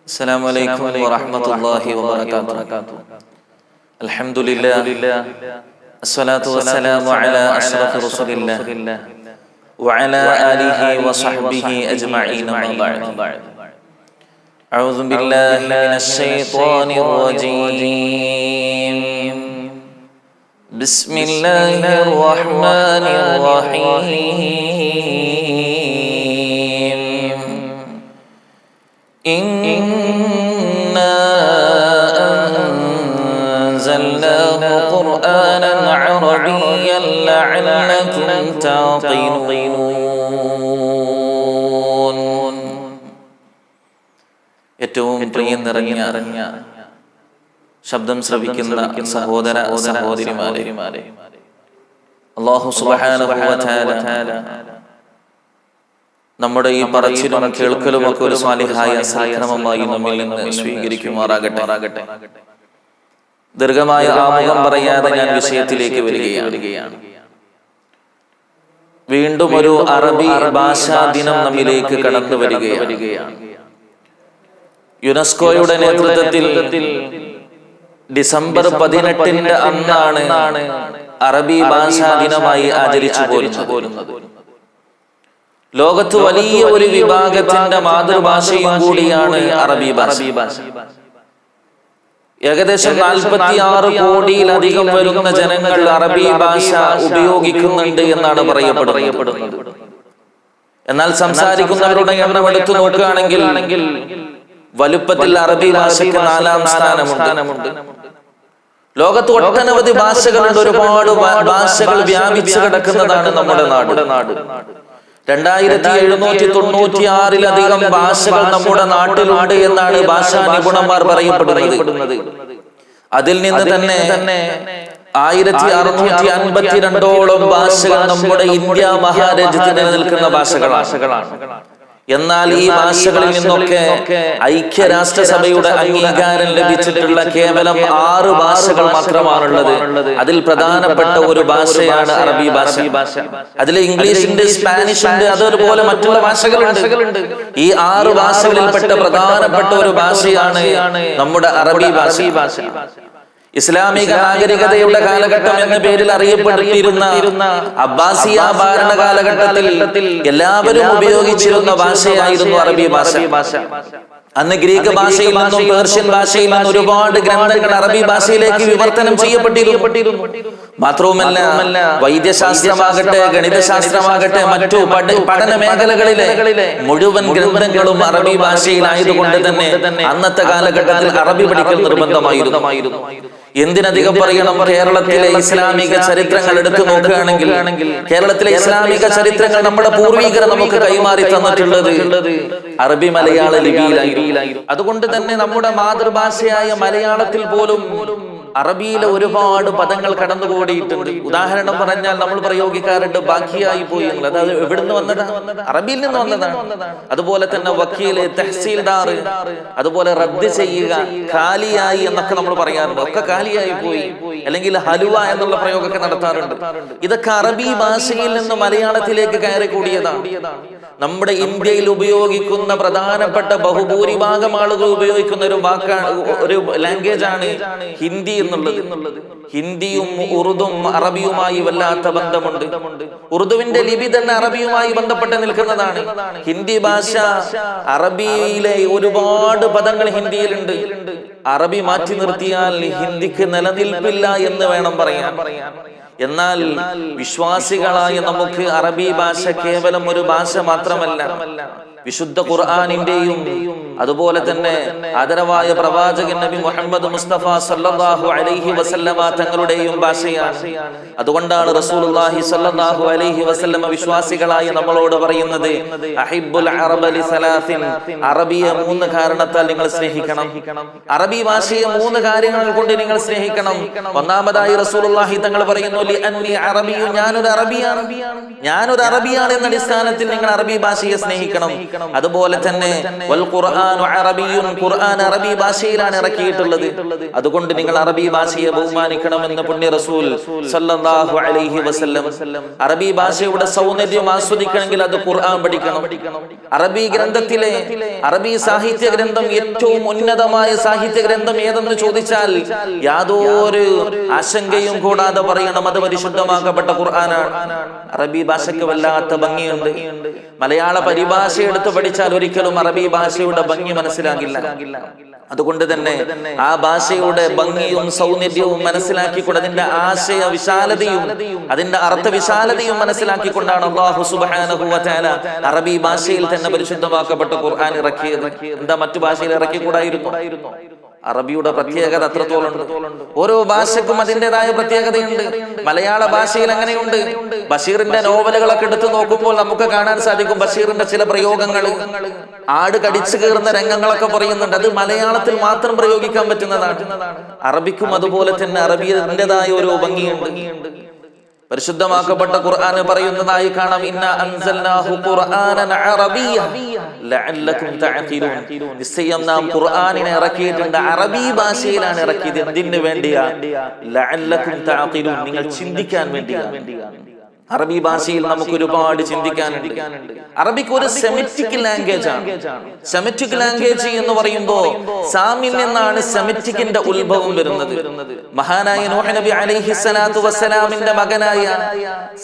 السلام عليكم ورحمة الله وبركاته. الحمد لله، الصلاة والسلام على أشرف رسول الله وعلى آله وصحبه أجمعين، ما بعد. أعوذ بالله من الشيطان الرجيم. بسم الله الرحمن الرحيم. إنا أنزلناه قرآنا عربيا لعلكم تعقلون. ഏറ്റവും പ്രിയം നിറഞ്ഞ ശബ്ദം ശ്രവിക്കുന്ന സഹോദര സഹോദരിമാരെ, അല്ലാഹു സുബ്ഹാനഹു വ തആല നമ്മുടെ ഈ പറച്ചിലും കേൾക്കലും ഒക്കെ ഒരു സാലിഹായ സൽക്രമമായി നമ്മിൽ നിന്ന് സ്വീകരിക്കുമാറാകട്ടെ. ദീർഘമായ ആമുഖം പറയാതെ ഞാൻ വിഷയത്തിലേക്ക് വരികയാണ്. വീണ്ടും ഒരു അറബി ഭാഷാ ദിനം നമ്മിലേക്ക് കടന്നു വരികയാണ്. യുനെസ്കോയുടെ നേതൃത്വത്തിൽ ഡിസംബർ 18 അന്നാണ് അറബി ഭാഷാ ദിനമായി ആചരിച്ചു പോരുന്നത്. ലോകത്ത് വലിയ ഒരു വിഭാഗത്തിന്റെ മാതൃഭാഷയും കൂടിയാണ് അറബി ഭാഷ. ഏകദേശം 46 കോടിയിലധികം വരുന്ന ജനങ്ങൾ അറബി ഭാഷ ഉപയോഗിക്കുന്നുണ്ട് എന്നാണ് പറയപ്പെടുന്നത്. എന്നാൽ സംസാരിക്കുന്നവരുടെ എണ്ണം എടുത്തു നോക്കുകയാണെങ്കിൽ വലുപ്പത്തിൽ അറബി ഭാഷയ്ക്ക് 4ാം സ്ഥാനമുണ്ട്. ലോകത്ത് ഒട്ടനവധി ഭാഷകളുണ്ട്. ഒരുപാട് ഭാഷകൾ വ്യാപിച്ചു കിടക്കുന്നതാണ് നമ്മുടെ നാട്. 2796 ഭാഷകൾ നമ്മുടെ നാട്ടിലുണ്ട് എന്നാണ് ഭാഷാ നിപുണന്മാർ പറയപ്പെടുന്നത്. അതിൽ നിന്ന് തന്നെ 1652ഓളം ഭാഷകൾ നമ്മുടെ ഇന്ത്യ മഹാരാജ്യത്തിൽ നിലനിൽക്കുന്ന ഭാഷകളാണ്. എന്നാൽ ഈ ഭാഷകളിൽ നിന്നൊക്കെ ഐക്യരാഷ്ട്രസഭയുടെ അംഗീകാരം ലഭിച്ചിട്ടുള്ള കേവലം 6 ഭാഷകൾ മാത്രമാണുള്ളത്. അതിൽ പ്രധാനപ്പെട്ട ഒരു ഭാഷയാണ് അറബി ഭാഷ. അതിൽ ഇംഗ്ലീഷ് ഉണ്ട്, സ്പാനിഷ് ഉണ്ട്, അതുപോലെ മറ്റുള്ള ഭാഷകളുണ്ട്. ഈ 6 ഭാഷകളിൽപ്പെട്ട പ്രധാനപ്പെട്ട ഒരു ഭാഷയാണ് നമ്മുടെ അറബി ഭാഷ. ഇസ്ലാമിക നാഗരികതയുടെ കാലഘട്ടം എന്ന പേരിൽ അറിയപ്പെട്ടിരുന്ന അബ്ബാസിയ ഭരണ കാലഘട്ടത്തിൽ എല്ലാവരും ഉപയോഗിച്ചിരുന്ന ഭാഷയായിരുന്നു അറബി ഭാഷ. അന്ന് ഗ്രീക്ക് ഭാഷയിൽ നിന്നും പേർഷ്യൻ ഭാഷയിൽ നിന്നും ഒരുപാട് ഗ്രന്ഥങ്ങൾ അറബി ഭാഷയിലേക്ക് വിവർത്തനം ചെയ്യപ്പെട്ടിരുന്നു. മാത്രവുമല്ല, വൈദ്യശാസ്ത്രമാകട്ടെ, ഗണിതശാസ്ത്രമാകട്ടെ, മറ്റു പഠന മേഖലകളിലെ മുഴുവൻ ഗ്രന്ഥങ്ങളും അറബി ഭാഷയിലായതുകൊണ്ട് തന്നെ അന്നത്തെ കാലഘട്ടത്തിൽ അറബി പഠിക്കൽ നിർബന്ധമായിരുന്നു. എന്തിനധികം പറയണം, കേരളത്തിലെ ഇസ്ലാമിക ചരിത്രങ്ങൾ എടുത്തു നോക്കുകയാണെങ്കിൽ കേരളത്തിലെ ഇസ്ലാമിക ചരിത്രങ്ങൾ നമ്മുടെ പൂർവികർ നമുക്ക് കൈമാറി തന്നിട്ടുള്ളത് അറബി മലയാള ലിപിയിലായിരുന്നു. അതുകൊണ്ട് തന്നെ നമ്മുടെ മാതൃഭാഷയായ മലയാളത്തിൽ പോലും അറബിയിലെ ഒരുപാട് പദങ്ങൾ കടന്നുകൂടിയിട്ടുണ്ട്. ഉദാഹരണം പറഞ്ഞാൽ നമ്മൾ പ്രയോഗിക്കാറുണ്ട് ബാക്കിയായി പോയി എന്നുള്ളത്. അത് എവിടുന്ന് വന്നതാണ്? അറബിയിൽ നിന്ന് വന്നതാണ്. അതുപോലെ തന്നെ വക്കീല്, തഹസീൽദാർ, അതുപോലെ റദ്ദ് ചെയ്യുക, ഖാലിയായി എന്നൊക്കെ നമ്മൾ പറയാറുണ്ട്. ഒക്കെ ഖാലിയായി പോയി, അല്ലെങ്കിൽ ഹലുവ എന്നുള്ള പ്രയോഗമൊക്കെ നടത്താറുണ്ട്. ഇതൊക്കെ അറബി ഭാഷയിൽ നിന്ന് മലയാളത്തിലേക്ക് കയറി കൂടിയതാണ്. നമ്മുടെ ഇന്ത്യയിൽ ഉപയോഗിക്കുന്ന പ്രധാനപ്പെട്ട ബഹുഭൂരിഭാഗം ആളുകൾ ഉപയോഗിക്കുന്ന ഒരു വാക്കാണ്, ഒരു ലാംഗ്വേജ് ആണ് ഹിന്ദി എന്നുള്ളത്. ഹിന്ദിയും ഉറുദും അറബിയുമായി വല്ലാത്ത ബന്ധമുണ്ട്. ഉറുദുവിന്റെ ലിപി തന്നെ അറബിയുമായി ബന്ധപ്പെട്ട് നിൽക്കുന്നതാണ്. ഹിന്ദി ഭാഷ, അറബിയിലെ ഒരുപാട് പദങ്ങൾ ഹിന്ദിയിലുണ്ട്. അറബി മാറ്റി നിർത്തിയാൽ ഹിന്ദിക്ക് നിലനിൽപ്പില്ല എന്ന് വേണം പറയാൻ. എന്നാൽ വിശ്വാസികളായ നമുക്ക് അറബി ഭാഷ കേവലം ഒരു ഭാഷ മാത്രമല്ല, വിശുദ്ധ ഖുർആനിന്റെയും അതുപോലെ തന്നെ ആദരവായ പ്രവാചകൻ നബി മുഹമ്മദ് മുസ്തഫ സല്ലല്ലാഹു അലൈഹി വസല്ലമ തങ്ങളുടെയും ഭാഷയാണ്. അതുകൊണ്ടാണ് റസൂലുള്ളാഹി സല്ലല്ലാഹു അലൈഹി വസല്ലമ വിശ്വാസികളായ നമ്മളോട് പറയുന്നത്, അഹിബ്ബുൽ അറബ ലിസലാസിൻ, അറബിയെ 3 കാരണത്താൽ നിങ്ങൾ സ്നേഹിക്കണം. അറബി ഭാഷയെ 3 കാര്യങ്ങൾ കൊണ്ട് നിങ്ങൾ സ്നേഹിക്കണം. ഒന്നാമതായി റസൂലുള്ളാഹി തങ്ങൾ പറയുന്നു, ലിഅന്നി അറബിയു, ഞാനൊരു അറബിയാണ് എന്ന അടിസ്ഥാനത്തിൽ നിങ്ങൾ അറബി ഭാഷയെ സ്നേഹിക്കണം. അതുപോലെ തന്നെ വൽ ഖുർആൻ ഖുർആനു അറബിയ്യുൻ, ഖുർആൻ അറബി ഭാഷയിലാണ് ഇറക്കിയിട്ടുള്ളത്. അതുകൊണ്ട് നിങ്ങൾ അറബി ഭാഷയെ ബഹുമാനിക്കണമെന്ന് പുണ്യ റസൂൽ സല്ലല്ലാഹു അലൈഹി വസല്ലം. അറബി ഭാഷയുടെ സൗന്ദര്യം ആസ്വദിക്കണമെങ്കിൽ അത് ഖുർആൻ പഠിക്കണം. അറബി ഗ്രന്ഥത്തിലെ അറബി സാഹിത്യ ഗ്രന്ഥം ഏറ്റവും ഉന്നതമായ സാഹിത്യ ഗ്രന്ഥം ഏതെന്ന് ചോദിച്ചാൽ യാതൊരു ആശങ്കയും കൂടാതെ പറയണം, അത് പരിശുദ്ധമാക്കപ്പെട്ട ഖുർആനാണ്. അറബി ഭാഷയ്ക്ക് വല്ലാത്ത ഭംഗിയുണ്ട്. മലയാള പരിഭാഷ എടുത്ത് പഠിച്ചാൽ ഒരിക്കലും അറബി ഭാഷയുടെ ഭംഗി മനസ്സിലാകില്ല. അതുകൊണ്ട് തന്നെ ആ ഭാഷയുടെ ഭംഗിയും സൗന്ദര്യവും മനസ്സിലാക്കിക്കൊണ്ട് അതിന്റെ ആശയ വിശാലതയും അതിന്റെ അർത്ഥ വിശാലതയും മനസ്സിലാക്കിക്കൊണ്ടാണ് അല്ലാഹു സുബ്ഹാനഹു വ തആല അറബി ഭാഷയിൽ തന്നെ പരിശുദ്ധമാക്കപ്പെട്ട ഖുർആൻ ഇറക്കിയത്. എന്താ മറ്റു ഭാഷയിൽ ഇറക്കിക്കൂടായിരുന്നു? അറബിയുടെ പ്രത്യേകത അത്രത്തോളുണ്ട്. ഓരോ ഭാഷക്കും അതിൻ്റെതായ പ്രത്യേകതയുണ്ട്. മലയാള ഭാഷയിൽ അങ്ങനെയുണ്ട്. ബഷീറിന്റെ നോവലുകളൊക്കെ എടുത്തു നോക്കുമ്പോൾ നമുക്ക് കാണാൻ സാധിക്കും ബഷീറിന്റെ ചില പ്രയോഗങ്ങൾ, ആട് കടിച്ചു കയറുന്ന രംഗങ്ങളൊക്കെ പറയുന്നുണ്ട്. അത് മലയാളത്തിൽ മാത്രം പ്രയോഗിക്കാൻ പറ്റുന്നതാണ്. അറബിക്കും അതുപോലെ തന്നെ അറബിയുടേതായ ഒരു ഭംഗിയുണ്ട്. പരിശുദ്ധമാക്കപ്പെട്ട ഖുർആൻ പറയുന്നതായി കാണാം, ഇന്നാ അൻസൽനാഹു ഖുർആനൻ അറബിയ്യ ലഅല്ലകും തഅഖിലൂൻ. നിശ്ചയം നാം ഖുർആനിനെ ഇറക്കിയിട്ടുണ്ട്, അറബി ഭാഷയിലാണ് ഇറക്കിയത്. എന്തിനു വേണ്ടിയാ? ലഅല്ലകും തഅഖിലൂൻ, നിങ്ങൾ ചിന്തിക്കാൻ വേണ്ടിയാണ്. അറബി ഭാഷയിൽ നമുക്ക് ഒരുപാട് ചിന്തിക്കാനുണ്ട്. അറബിക്ക് ഒരു സെമിറ്റിക് ലാംഗ്വേജ് ആണ്. സെമിറ്റിക് ലാംഗ്വേജ് എന്ന് പറയുമ്പോൾ സാമിൽ നിന്നാണ് സെമിറ്റിക്കിന്റെ ഉത്ഭവം വരുന്നത്. മഹാനായ നൂഹ് നബി അലൈഹി സ്വലാത്തു വസ്സലാമിന്റെ മകനായ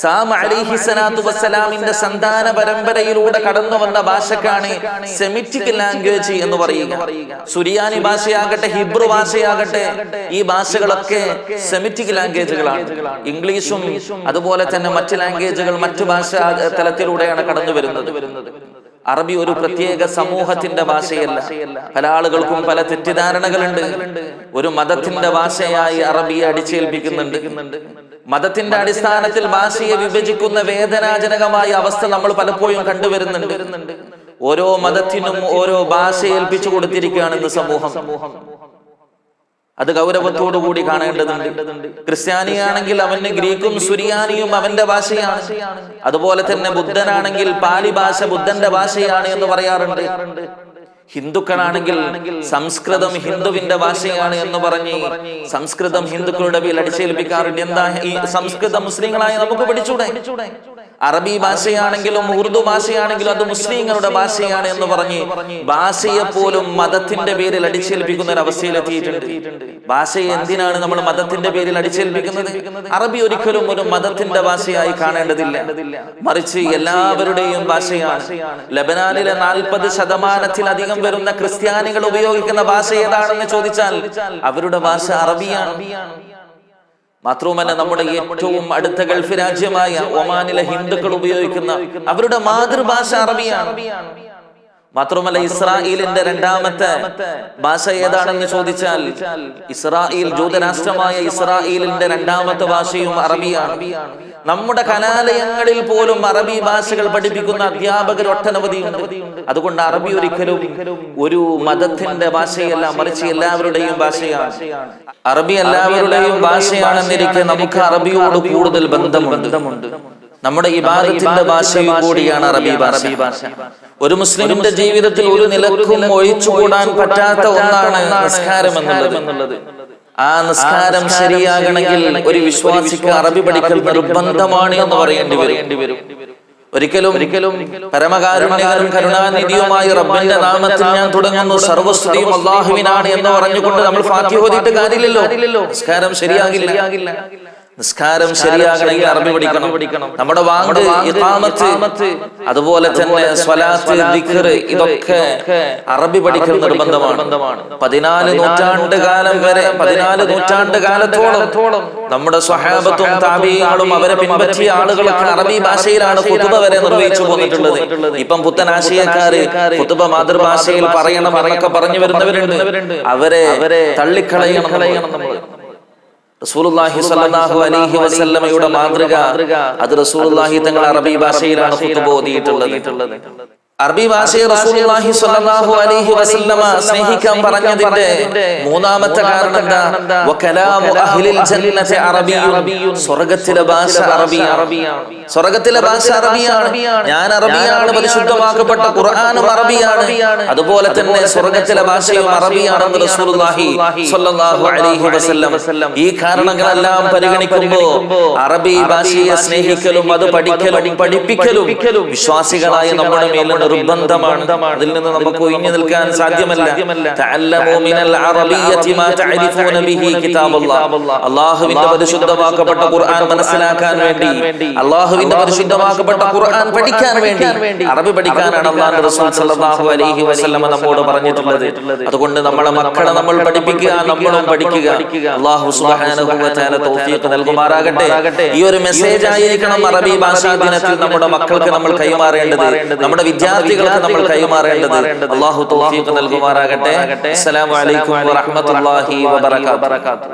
സാം അലൈഹി സ്വലാത്തു വസ്സലാമിന്റെ സന്താന പരമ്പരയിലൂടെ കടന്നു വന്ന ഭാഷക്കാണ് സെമിറ്റിക് ലാംഗ്വേജ് എന്ന് പറയുക. സുറിയാനി ഭാഷയാകട്ടെ, ഹിബ്രു ഭാഷയാകട്ടെ, ഈ ഭാഷകളൊക്കെ സെമിറ്റിക് ലാംഗ്വേജുകളാണ്. ഇംഗ്ലീഷും അതുപോലെ തന്നെ മറ്റ് ലാംഗ്വേജുകൾ മറ്റു ഭാഷാ തലത്തിലൂടെയാണ് കടന്നു വരുന്നത്. അറബി ഒരു പ്രത്യേക സമൂഹത്തിന്റെ ഭാഷയല്ല. പല ആളുകൾക്കും പല തെറ്റിദ്ധാരണകളുണ്ട്. ഒരു മതത്തിന്റെ ഭാഷയായി അറബിയെ അടിച്ചേൽപ്പിക്കുന്നുണ്ട്. മതത്തിന്റെ അടിസ്ഥാനത്തിൽ ഭാഷയെ വിഭജിക്കുന്ന വേദനാജനകമായ അവസ്ഥ നമ്മൾ പലപ്പോഴും കണ്ടുവരുന്നുണ്ട്. ഓരോ മതത്തിനും ഓരോ ഭാഷ ഏൽപ്പിച്ചു കൊടുത്തിരിക്കുകയാണെന്ന് സമൂഹം. അത് ഗൗരവത്തോടു കൂടി കാണേണ്ടതുണ്ട്. ക്രിസ്ത്യാനിയാണെങ്കിൽ അവന് ഗ്രീക്കും സുറിയാനിയും അവന്റെ ഭാഷയാണ്. അതുപോലെ തന്നെ ബുദ്ധനാണെങ്കിൽ പാലി ഭാഷ ബുദ്ധന്റെ ഭാഷയാണ് എന്ന് പറയാറുണ്ട്. ഹിന്ദുക്കളാണെങ്കിൽ സംസ്കൃതം ഹിന്ദുവിന്റെ ഭാഷയാണ് എന്ന് പറഞ്ഞ് സംസ്കൃതം ഹിന്ദുക്കളുടെ മേൽ അടിച്ചേൽപ്പിക്കാറുണ്ട്. എന്താ ഈ സംസ്കൃതം മുസ്ലിങ്ങളായി നമുക്ക് പഠിച്ചൂടെ? അറബി ഭാഷയാണെങ്കിലും ഉറുദു ഭാഷയാണെങ്കിലും അത് മുസ്ലിങ്ങളുടെ ഭാഷയാണ് എന്ന് പറഞ്ഞ് ഭാഷയെ പോലും മതത്തിന്റെ പേരിൽ അടിച്ചേൽപ്പിക്കുന്ന ഒരു അവസ്ഥയിലെത്തിയിട്ടുണ്ട്. ഭാഷയെ എന്തിനാണ് നമ്മൾ മതത്തിന്റെ പേരിൽ അടിച്ചേൽപ്പിക്കുന്നത്? അറബി ഒരിക്കലും ഒരു മതത്തിന്റെ ഭാഷയായി കാണേണ്ടതില്ല, മറിച്ച് എല്ലാവരുടെയും ഭാഷയാണ്. ലബനാനിലെ 40% വരുന്ന ക്രിസ്ത്യാനികൾ ഉപയോഗിക്കുന്ന ഭാഷ ഏതാണെന്ന് ചോദിച്ചാൽ അവരുടെ ഭാഷ അറബിയാണ്. മാത്രവുമല്ല, നമ്മുടെ ഏറ്റവും അടുത്ത ഗൾഫ് രാജ്യമായ ഒമാനിലെ ഹിന്ദുക്കൾ ഉപയോഗിക്കുന്ന അവരുടെ മാതൃഭാഷ അറബിയാണ്. മാത്രമല്ല, ഇസ്രായേലിന്റെ രണ്ടാമത്തെ ഭാഷ ഏതാണെന്ന് ചോദിച്ചാൽ ഇസ്രായേൽ, ജൂതരാഷ്ട്രമായ ഇസ്രായേലിന്റെ രണ്ടാമത്തെ ഭാഷയും അറബിയാണ്. നമ്മുടെ കലാലയങ്ങളിൽ പോലും അറബി ഭാഷകൾ പഠിപ്പിക്കുന്ന അധ്യാപകർ ഒട്ടനവധിയുണ്ട്. അതുകൊണ്ട് അറബി ഒരിക്കലും ഒരു മതത്തിന്റെ ഭാഷയല്ല, മറിച്ച് എല്ലാവരുടെയും ഭാഷയാണ്. അറബി എല്ലാവരുടെയും ഭാഷയാണെന്നിരിക്കെ നമുക്ക് അറബിയോട് കൂടുതൽ ബന്ധമുണ്ട്. നമ്മുടെ ഇബാദത്തിന്റെ ഭാഷയും കൂടിയാണ് അറബി ഭാഷ. ഒരു മുസ്ലിമിന്റെ ജീവിതത്തിൽ ഒരു നിലക്കും ഒഴിച്ചുകൂടാൻ പറ്റാത്ത ഒന്നാണ് നിസ്കാരം എന്നുള്ളത്. ആ നിസ്കാരം ശരിയാകണമെങ്കിൽ ഒരു വിശ്വാസിക്ക് അറബി പഠിക്കൽ നിർബന്ധമാണ് എന്ന് പറയേണ്ടി വരും. ഒരിക്കലും പരമകാരുണ്യകരും കരുണാനിധിയുമായ റബ്ബിന്റെ നാമത്തിൽ ഞാൻ തുടങ്ങുന്നു, സർവ്വസ്തുതിയും അല്ലാഹുവിനാണ് എന്ന് പറഞ്ഞുകൊണ്ട് നമ്മൾ ഫാത്തിഹ ഓതിയിട്ട് കാര്യമില്ലല്ലോ. നിസ്കാരം ശരിയാകില്ല. നിസ്കാരം ശരിയാകണമെങ്കിൽ അറബി പഠിക്കണം. നമ്മുടെ വാങ്ക്, ഇഖാമത്ത്, അതുപോലെ തന്നെ സ്വലാത്ത്, ദിക്ർ, ഇതൊക്കെ അറബി പഠിക്കൽ നിർബന്ധമാണ്. 14 നൂറ്റാണ്ട് കാലം വരെ, 14 നൂറ്റാണ്ട് കാലത്തോളം നമ്മുടെ സ്വഹാബത്തും താബിഈങ്ങളും അവരെ പിൻപറ്റിയ ആളുകളൊക്കെ അറബി ഭാഷയിലാണ് ഖുതുബ വരെ നിർവഹിച്ചു പോന്നിട്ടുള്ളത്. ഇപ്പം പുത്തൻ ആശയക്കാര് ഖുതുബ മാതൃഭാഷയിൽ പറയണം എന്നൊക്കെ പറഞ്ഞു വരുന്നവരുണ്ട്. അവരെ തള്ളിക്കളയണം നമ്മൾ. റസൂലുള്ളാഹി സ്വല്ലല്ലാഹു അലൈഹി വസല്ലമയുടെ മാതൃക, അത് റസൂലുള്ളാഹി തങ്ങൾ അറബി ഭാഷയിലാണ് ഖുതുബ ഓതിയിട്ടുള്ളത്. അറബി ഭാഷയെ റസൂലുള്ളാഹി സ്വല്ലല്ലാഹു അലൈഹി വസല്ലമ സ്നേഹിക്കാൻ പറഞ്ഞതിന്റെ മൂന്നാമത്തെ കാരണം എന്താ? വകലാമു അഹ്ലിൽ ജന്നതി അറബിയ്യുൻ, സ്വർഗ്ഗത്തിലെ ഭാഷ അറബിയാണ്. സ്വർഗ്ഗത്തിലെ ഭാഷ അറബിയാണ്. ഞാൻ അറബിയാണ്, പരിശുദ്ധമാക്കപ്പെട്ട ഖുർആനും അറബിയാണ്. അതുപോലെ തന്നെ സ്വർഗ്ഗത്തിലെ ഭാഷയും അറബിയാണെന്ന് റസൂലുള്ളാഹി സ്വല്ലല്ലാഹു അലൈഹി വസല്ലം. ഈ കാരണങ്ങളെല്ലാം പരിഗണിക്കുമ്പോൾ അറബി ഭാഷയെ സ്നേഹിക്കലും അത് പഠിക്കലും പഠിപ്പിക്കലും വിശ്വാസികളായ നമ്മുടെ മേൽ നിർബന്ധമാണ്. അതിൽ നിന്ന് നമുക്ക് ഒഴിഞ്ഞു നിൽക്കാൻ സാധ്യമല്ല. തഅല്ലമൂ മിനൽ അറബിയ്യതി മാ തഅരിഫൂന ബിഹി കിതാബല്ലാഹ്. അല്ലാഹുവിന്റെ പരിശുദ്ധമാക്കപ്പെട്ട ഖുർആൻ മനസ്സിലാക്കാൻ വേണ്ടി, അല്ലാഹുവിന്റെ പരിശുദ്ധമാക്കപ്പെട്ട ഖുർആൻ പഠിക്കാൻ വേണ്ടി അറബി പഠിക്കാനാണ് അല്ലാഹുവിന്റെ റസൂൽ സല്ലല്ലാഹു അലൈഹി വസല്ലം നമ്മോട് പറഞ്ഞിട്ടുള്ളത്. അതുകൊണ്ട് നമ്മുടെ മക്കളെ നമ്മൾ പഠിപ്പിക്കുക, നമ്മളും പഠിക്കുക. അല്ലാഹു സുബ്ഹാനഹു വ തആല തൗഫീഖ് നൽകുമാറാകട്ടെ. ഈ ഒരു മെസ്സേജ് ആയിരിക്കണം അറബി ഭാഷാ ദിനത്തിൽ നമ്മുടെ മക്കൾക്ക് നമ്മൾ കൈമാറേണ്ടത്, നമ്മുടെ വിദ്യാർത്ഥികൾക്ക് നമ്മൾ കൈമാറേണ്ടത്. അല്ലാഹു തൗഫീഖ് നൽകുമാറാകട്ടെ. അസ്സലാമു അലൈക്കും വറഹ്മത്തുള്ളാഹി വബറകാതുഹു.